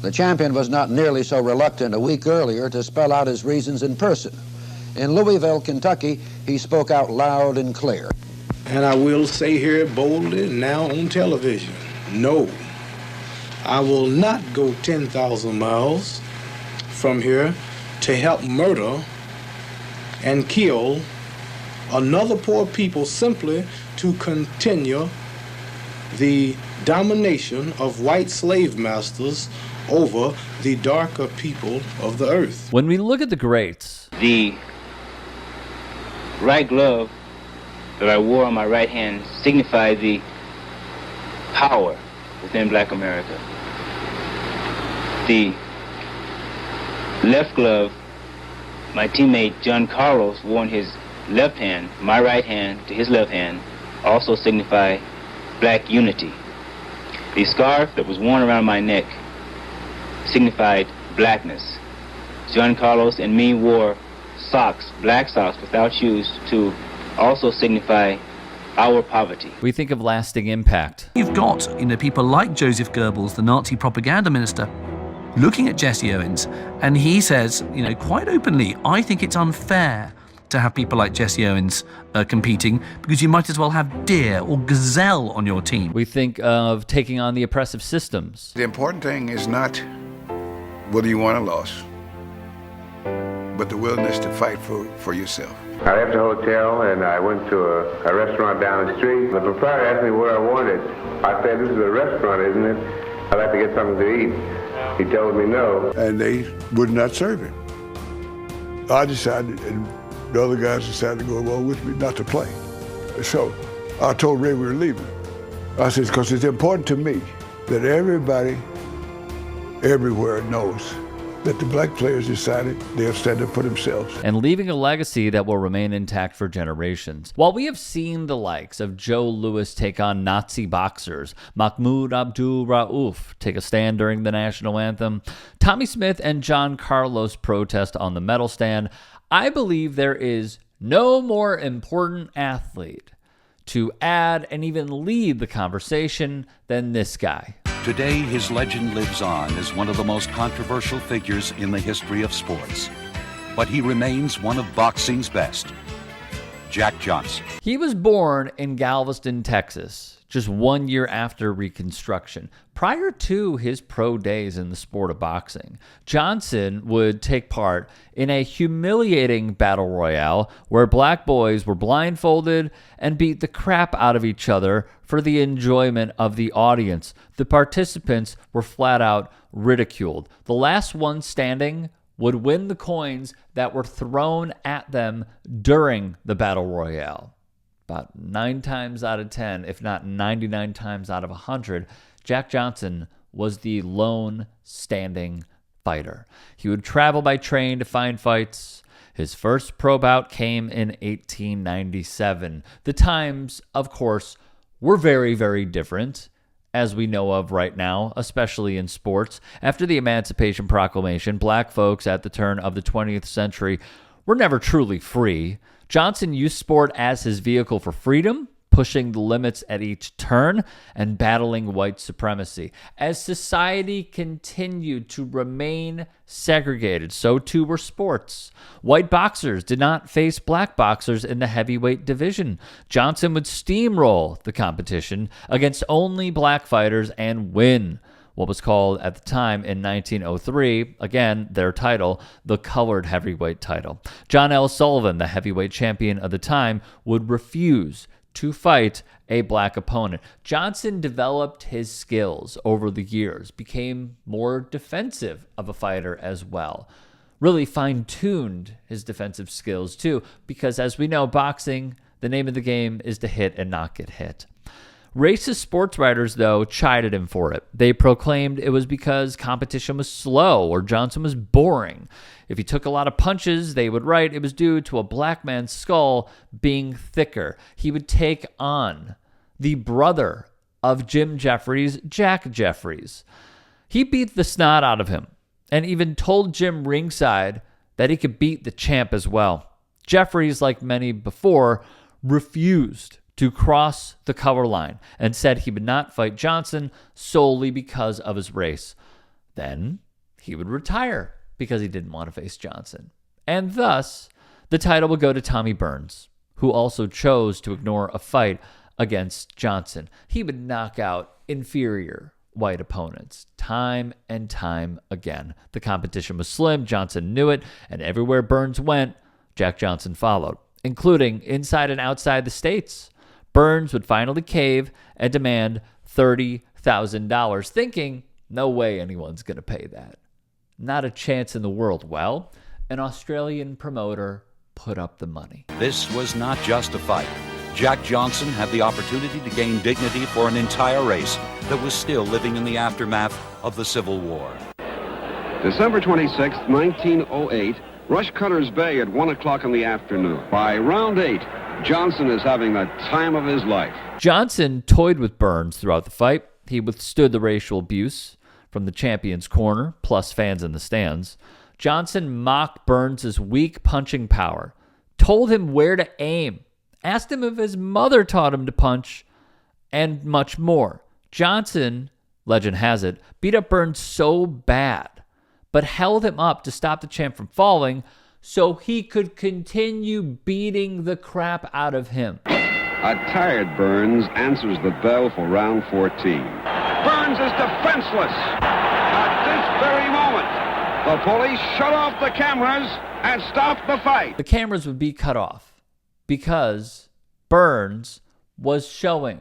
The champion was not nearly so reluctant a week earlier to spell out his reasons in person. In Louisville, Kentucky, he spoke out loud and clear. And I will say here boldly now on television, no, I will not go 10,000 miles from here to help murder and kill another poor people simply to continue the domination of white slave masters over the darker people of the earth. When we look at the greats, the right glove that I wore on my right hand signified the power within Black America. The left glove, my teammate John Carlos wore on his left hand, my right hand to his left hand, also signify Black unity. The scarf that was worn around my neck signified blackness. John Carlos and me wore socks, black socks without shoes, to also signify our poverty. we think of lasting impact. You've got, people like Joseph Goebbels, the Nazi propaganda minister, looking at Jesse Owens, and he says, quite openly, I think it's unfair to have people like Jesse Owens competing because you might as well have deer or gazelle on your team. We think of taking on the oppressive systems. The important thing is not whether you won or lost, but the willingness to fight for yourself. I left the hotel and I went to a restaurant down the street. The proprietor asked me what I wanted. I said, "This is a restaurant, isn't it? I'd like to get something to eat." He told me no. And they would not serve him. I decided, and the other guys decided to go along with me not to play. So I told Ray we were leaving. I said, because it's important to me that everybody everywhere knows that the black players decided they'll stand up for themselves. And leaving a legacy that will remain intact for generations. While we have seen the likes of Joe Louis take on Nazi boxers, Mahmoud Abdul Rauf take a stand during the national anthem, Tommy Smith and John Carlos protest on the medal stand, I believe there is no more important athlete to add and even lead the conversation than this guy. Today, his legend lives on as one of the most controversial figures in the history of sports. But he remains one of boxing's best. Jack Johnson. He was born in Galveston, Texas, just 1 year after Reconstruction. Prior to his pro days in the sport of boxing, Johnson would take part in a humiliating battle royale where black boys were blindfolded and beat the crap out of each other for the enjoyment of the audience. The participants were flat out ridiculed. The last one standing would win the coins that were thrown at them during the battle royale. About 9 times out of 10, if not 99 times out of 100, Jack Johnson was the lone standing fighter. He would travel by train to find fights. His first pro bout came in 1897. The times, of course, were very, very different, as we know of right now, especially in sports. After the Emancipation Proclamation, black folks at the turn of the 20th century were never truly free. Johnson used sport as his vehicle for freedom, pushing the limits at each turn and battling white supremacy. As society continued to remain segregated, so too were sports. White boxers did not face black boxers in the heavyweight division. Johnson would steamroll the competition against only black fighters and win what was called at the time in 1903, again, their title, the colored heavyweight title. John L. Sullivan, the heavyweight champion of the time, would refuse to fight a black opponent. Johnson developed his skills over the years, became more defensive of a fighter as well. Really fine-tuned his defensive skills too, because as we know, boxing, the name of the game is to hit and not get hit. Racist sports writers, though, chided him for it. They proclaimed it was because competition was slow or Johnson was boring. If he took a lot of punches, they would write it was due to a black man's skull being thicker. He would take on the brother of Jim Jeffries, Jack Jeffries. He beat the snot out of him and even told Jim ringside that he could beat the champ as well. Jeffries, like many before, refused to cross the color line and said he would not fight Johnson solely because of his race. Then he would retire because he didn't want to face Johnson. And thus, the title would go to Tommy Burns, who also chose to ignore a fight against Johnson. He would knock out inferior white opponents time and time again. The competition was slim, Johnson knew it, and everywhere Burns went, Jack Johnson followed, including inside and outside the states. Burns would finally cave and demand $30,000, thinking, no way anyone's going to pay that. Not a chance in the world. Well, an Australian promoter put up the money. This was not just a fight. Jack Johnson had the opportunity to gain dignity for an entire race that was still living in the aftermath of the Civil War. December 26, 1908, Rush Cutter's Bay at 1 o'clock in the afternoon. By round 8, Johnson is having the time of his life. Johnson toyed with Burns throughout the fight. He withstood the racial abuse from the champion's corner, plus fans in the stands. Johnson mocked Burns' weak punching power, told him where to aim, asked him if his mother taught him to punch, and much more. Johnson, legend has it, beat up Burns so bad, but held him up to stop the champ from falling so he could continue beating the crap out of him. A tired Burns answers the bell for round 14. Burns is defenseless. At this very moment, the police shut off the cameras and stopped the fight. The cameras would be cut off because Burns was showing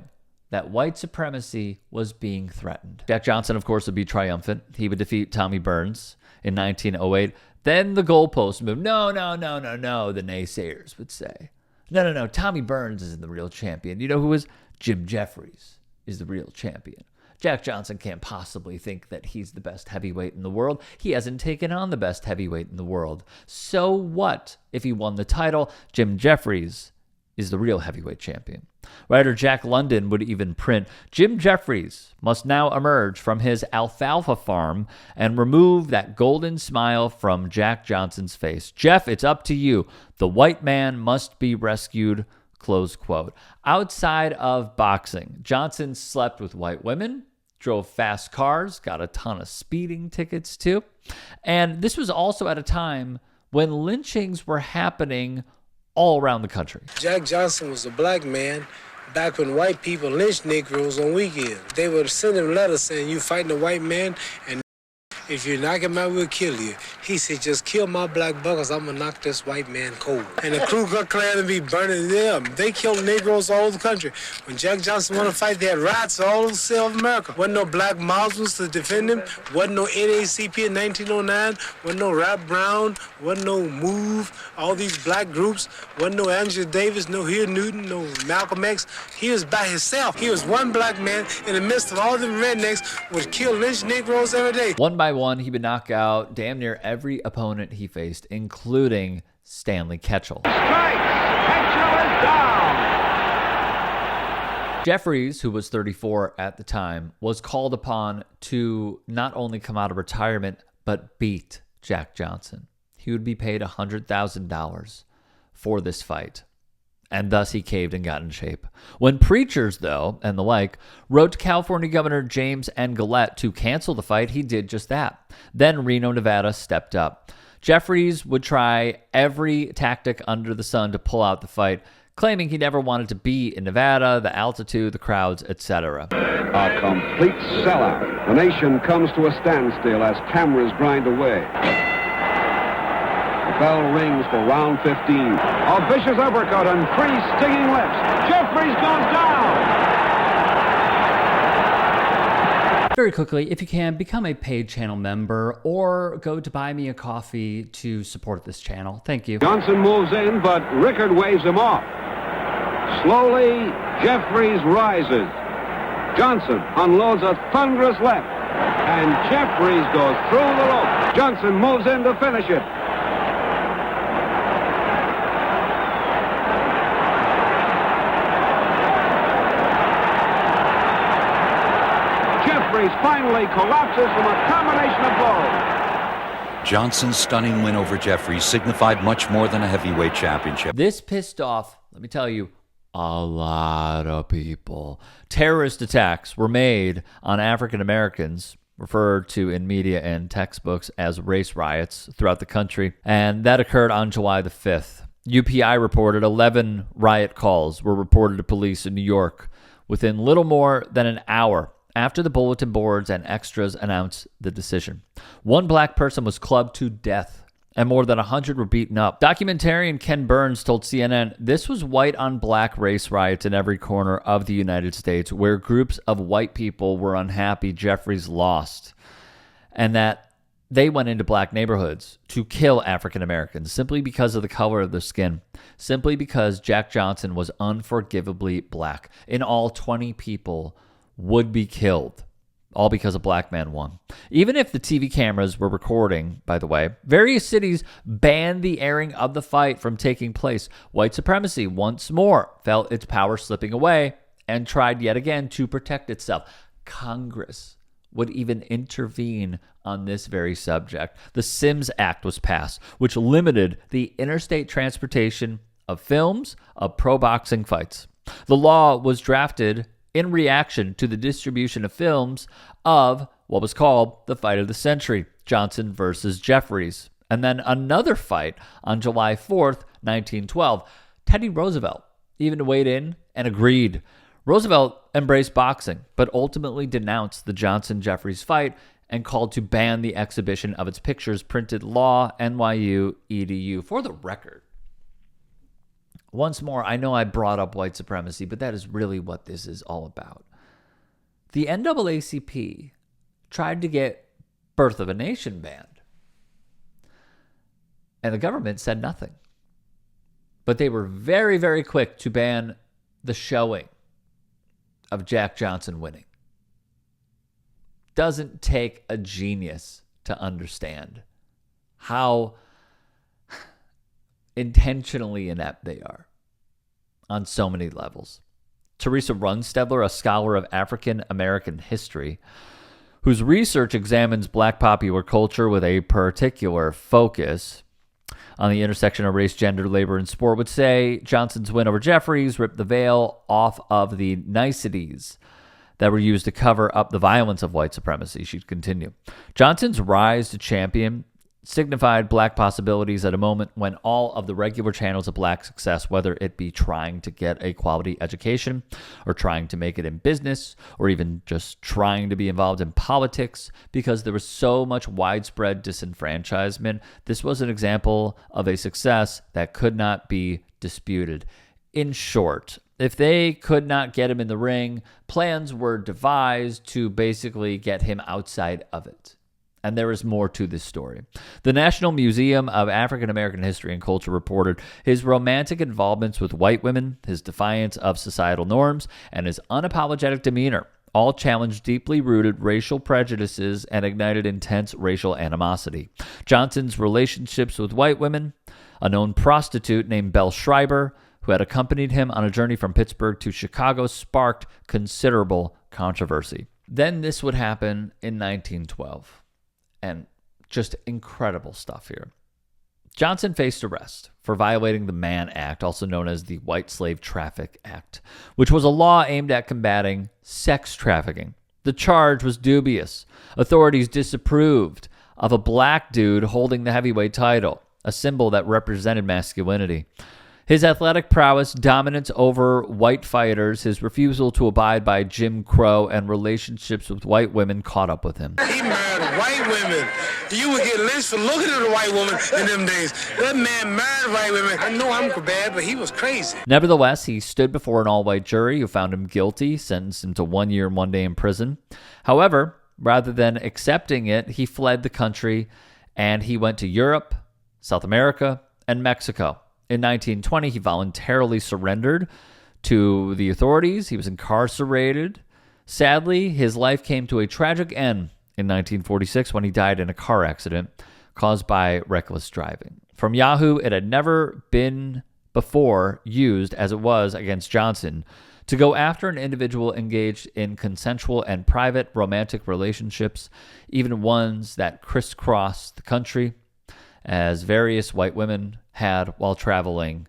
that white supremacy was being threatened. Jack Johnson, of course, would be triumphant. He would defeat Tommy Burns in 1908. Then the goalposts moved. No, the naysayers would say. No, Tommy Burns isn't the real champion. You know who is? Jim Jeffries is the real champion. Jack Johnson can't possibly think that he's the best heavyweight in the world. He hasn't taken on the best heavyweight in the world. So what if he won the title? Jim Jeffries is the real heavyweight champion. Writer Jack London would even print, Jim Jeffries must now emerge from his alfalfa farm and remove that golden smile from Jack Johnson's face. Jeff, it's up to you. The white man must be rescued, close quote. Outside of boxing, Johnson slept with white women, drove fast cars, got a ton of speeding tickets too. And this was also at a time when lynchings were happening all around the country. Jack Johnson was a black man back when white people lynched Negroes on weekends. They would send him letters saying, you fighting a white man, and if you knock him out, we'll kill you. He said, just kill my black buggers, I'm gonna knock this white man cold. And the Ku Klux Klan would be burning them. They killed Negroes all over the country. When Jack Johnson wanted to fight, they had riots all over South America. Wasn't no black Muslims to defend him. Wasn't no NAACP in 1909. Wasn't no Rap Brown. Wasn't no MOVE. All these black groups. Wasn't no Angela Davis, no Hill Newton, no Malcolm X. He was by himself. He was one black man in the midst of all them rednecks would kill lynch Negroes every day. One by one, he would knock out damn near every opponent he faced, including Stanley Ketchel. Ketchel is down. Jeffries, who was 34 at the time, was called upon to not only come out of retirement, but beat Jack Johnson. He would be paid $100,000 for this fight. And thus he caved and got in shape. When preachers, though, and the like, wrote to California Governor James N. Gillette to cancel the fight, he did just that. Then Reno, Nevada stepped up. Jeffries would try every tactic under the sun to pull out the fight, claiming he never wanted to be in Nevada, the altitude, the crowds, etc. A complete sellout. The nation comes to a standstill as cameras grind away. The bell rings for round 15. A vicious uppercut and 3 stinging lefts. Jeffries goes down. Very quickly, if you can, become a paid channel member or go to Buy Me a Coffee to support this channel. Thank you. Johnson moves in, but Rickard waves him off. Slowly, Jeffries rises. Johnson unloads a thunderous left, and Jeffries goes through the rope. Johnson moves in to finish it. Jeffries finally collapses from a combination of blows. Johnson's stunning win over Jeffries signified much more than a heavyweight championship. This pissed off, let me tell you, a lot of people. Terrorist attacks were made on African Americans referred to in media and textbooks as race riots throughout the country, and that occurred on July the 5th. UPI reported 11 riot calls were reported to police in New York within little more than an hour after the bulletin boards and extras announced the decision. One black person was clubbed to death, and more than 100 were beaten up. Documentarian Ken Burns told CNN, "This was white on black race riots in every corner of the United States where groups of white people were unhappy Jeffries lost, and that they went into black neighborhoods to kill African Americans simply because of the color of their skin, simply because Jack Johnson was unforgivably black. In all, 20 people would be killed, all because a black man won." Even if the TV cameras were recording, by the way, various cities banned the airing of the fight from taking place. White supremacy once more felt its power slipping away and tried yet again to protect itself. Congress would even intervene on this very subject. The Sims Act was passed, which limited the interstate transportation of films of pro-boxing fights. The law was drafted in reaction to the distribution of films of what was called the fight of the century, Johnson versus Jeffries, and then another fight on July 4th, 1912. Teddy Roosevelt even weighed in and agreed. Roosevelt embraced boxing, but ultimately denounced the Johnson-Jeffries fight and called to ban the exhibition of its pictures, printed law, NYU, EDU. For the record, once more, I know I brought up white supremacy, but that is really what this is all about. The NAACP tried to get Birth of a Nation banned, and the government said nothing. But they were very, very quick to ban the showing of Jack Johnson winning. Doesn't take a genius to understand how intentionally inept they are on so many levels. Teresa Runstedler, a scholar of African American history, whose research examines black popular culture with a particular focus on the intersection of race, gender, labor, and sport, would say Johnson's win over Jeffries ripped the veil off of the niceties that were used to cover up the violence of white supremacy. She'd continue. Johnson's rise to champion signified black possibilities at a moment when all of the regular channels of black success, whether it be trying to get a quality education or trying to make it in business or even just trying to be involved in politics, because there was so much widespread disenfranchisement, this was an example of a success that could not be disputed. In short, if they could not get him in the ring, plans were devised to basically get him outside of it. And there is more to this story. The National Museum of African American History and Culture reported his romantic involvements with white women, his defiance of societal norms, and his unapologetic demeanor all challenged deeply rooted racial prejudices and ignited intense racial animosity. Johnson's relationships with white women, a known prostitute named Belle Schreiber, who had accompanied him on a journey from Pittsburgh to Chicago, sparked considerable controversy. Then this would happen in 1912. And just incredible stuff here. Johnson faced arrest for violating the Mann Act, also known as the White Slave Traffic Act, which was a law aimed at combating sex trafficking. The charge was dubious. Authorities disapproved of a black dude holding the heavyweight title, a symbol that represented masculinity. His athletic prowess, dominance over white fighters, his refusal to abide by Jim Crow, and relationships with white women caught up with him. He married white women. You would get lynched for looking at a white woman in them days. That man married white women. I know I'm bad, but he was crazy. Nevertheless, he stood before an all-white jury who found him guilty, sentenced him to 1 year and 1 day in prison. However, rather than accepting it, he fled the country, and he went to Europe, South America, and Mexico. In 1920, he voluntarily surrendered to the authorities. He was incarcerated. Sadly, his life came to a tragic end in 1946 when he died in a car accident caused by reckless driving. From Yahoo, it had never been before used, as it was against Johnson, to go after an individual engaged in consensual and private romantic relationships, even ones that crisscrossed the country, as various white women had while traveling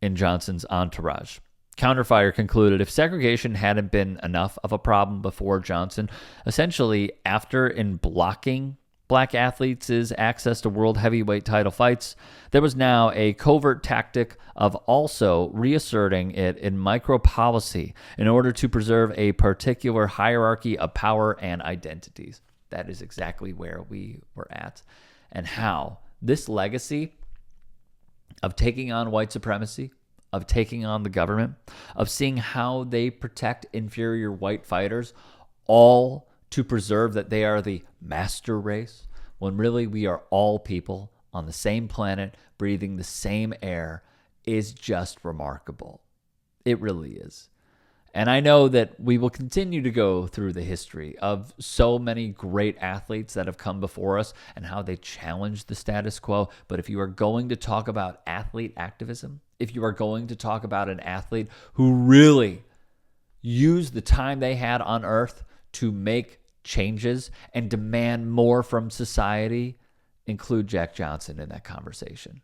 in Johnson's entourage. Counterfire concluded if segregation hadn't been enough of a problem before Johnson, essentially after in blocking black athletes' access to world heavyweight title fights, there was now a covert tactic of also reasserting it in micro policy in order to preserve a particular hierarchy of power and identities. That is exactly where we were at, and how this legacy of taking on white supremacy, of taking on the government, of seeing how they protect inferior white fighters, all to preserve that they are the master race, when really we are all people on the same planet, breathing the same air, is just remarkable. It really is. And I know that we will continue to go through the history of so many great athletes that have come before us and how they challenged the status quo. But if you are going to talk about athlete activism, if you are going to talk about an athlete who really used the time they had on earth to make changes and demand more from society, include Jack Johnson in that conversation.